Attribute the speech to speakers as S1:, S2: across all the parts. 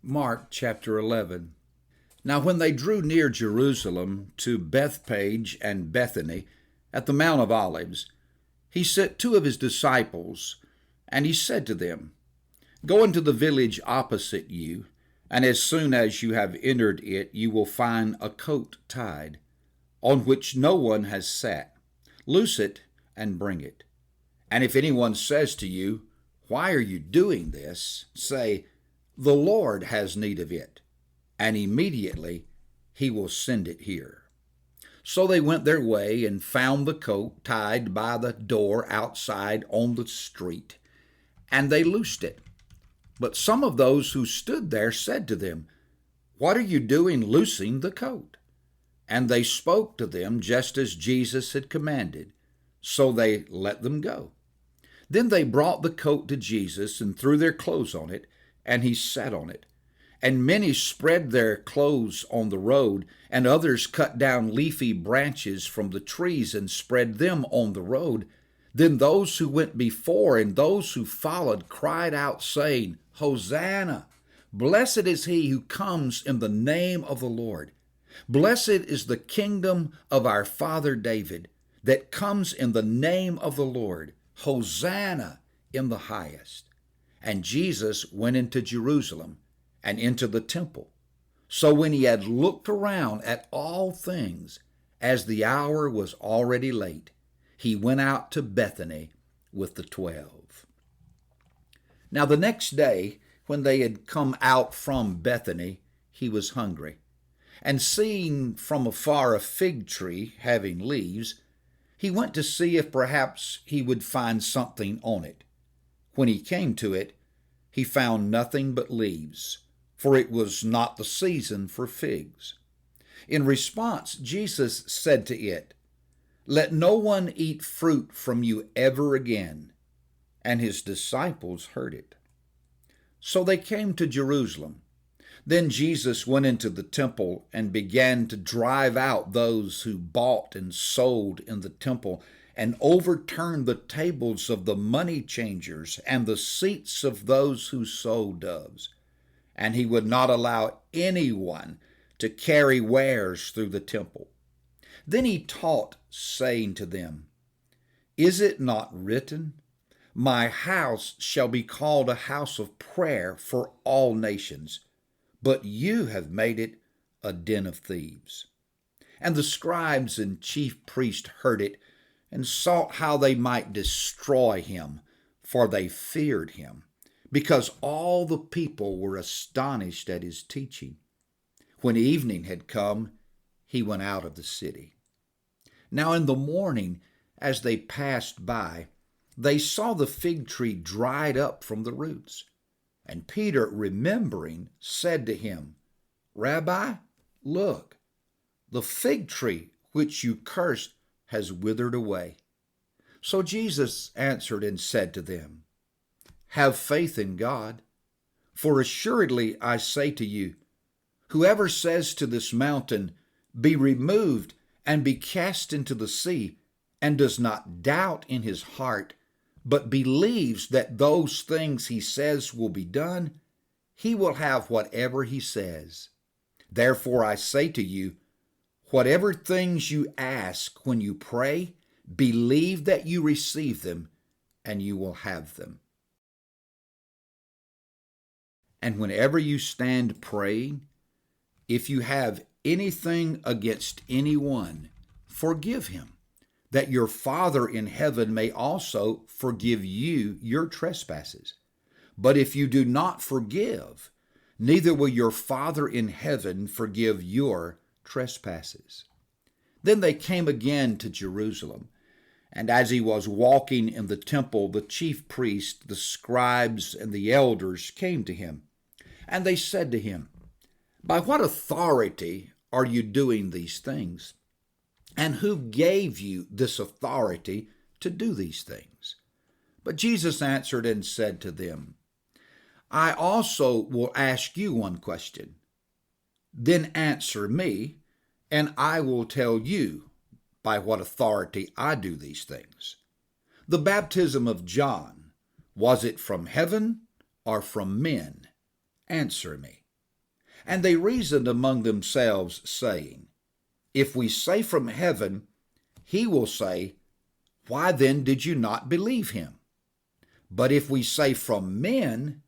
S1: Mark chapter 11. Now when they drew near Jerusalem to Bethphage and Bethany at the Mount of Olives, he sent two of his disciples, and he said to them, Go into the village opposite you, and as soon as you have entered it, you will find a coat tied, on which no one has sat. Loose it and bring it. And if anyone says to you, Why are you doing this? Say, The Lord has need of it, and immediately he will send it here. So they went their way and found the coat tied by the door outside on the street, and they loosed it. But some of those who stood there said to them, What are you doing loosing the coat? And they spoke to them just as Jesus had commanded, so they let them go. Then they brought the coat to Jesus and threw their clothes on it, and he sat on it. And many spread their clothes on the road, and others cut down leafy branches from the trees and spread them on the road. Then those who went before and those who followed cried out, saying, Hosanna! Blessed is he who comes in the name of the Lord. Blessed is the kingdom of our father David that comes in the name of the Lord. Hosanna in the highest. And Jesus went into Jerusalem and into the temple. So when he had looked around at all things, as the hour was already late, he went out to Bethany with the 12. Now the next day, when they had come out from Bethany, he was hungry. And seeing from afar a fig tree having leaves, he went to see if perhaps he would find something on it. When he came to it, he found nothing but leaves, for it was not the season for figs. In response, Jesus said to it, Let no one eat fruit from you ever again. And his disciples heard it. So they came to Jerusalem. Then Jesus went into the temple and began to drive out those who bought and sold in the temple, and overturned the tables of the money changers and the seats of those who sold doves. And he would not allow anyone to carry wares through the temple. Then he taught, saying to them, Is it not written, My house shall be called a house of prayer for all nations, but you have made it a den of thieves? And the scribes and chief priests heard it, and sought how they might destroy him, for they feared him, because all the people were astonished at his teaching. When evening had come, he went out of the city. Now in the morning, as they passed by, they saw the fig tree dried up from the roots. And Peter, remembering, said to him, Rabbi, look, the fig tree which you cursed has withered away. So Jesus answered and said to them, Have faith in God, for assuredly I say to you, whoever says to this mountain, Be removed and be cast into the sea, and does not doubt in his heart, but believes that those things he says will be done, he will have whatever he says. Therefore I say to you, whatever things you ask when you pray, believe that you receive them, and you will have them. And whenever you stand praying, if you have anything against anyone, forgive him, that your Father in heaven may also forgive you your trespasses. But if you do not forgive, neither will your Father in heaven forgive your trespasses. Then they came again to Jerusalem, and as he was walking in the temple, the chief priests, the scribes, and the elders came to him. And they said to him, By what authority are you doing these things? And who gave you this authority to do these things? But Jesus answered and said to them, I also will ask you one question. Then answer me, and I will tell you by what authority I do these things. The baptism of John, was it from heaven or from men? Answer me. And they reasoned among themselves, saying, If we say from heaven, he will say, Why then did you not believe him? But if we say from men,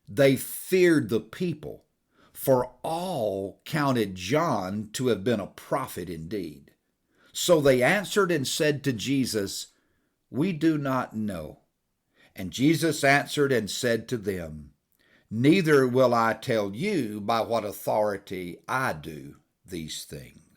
S1: they feared the people, for all counted John to have been a prophet indeed. So they answered and said to Jesus, We do not know. And Jesus answered and said to them, Neither will I tell you by what authority I do these things.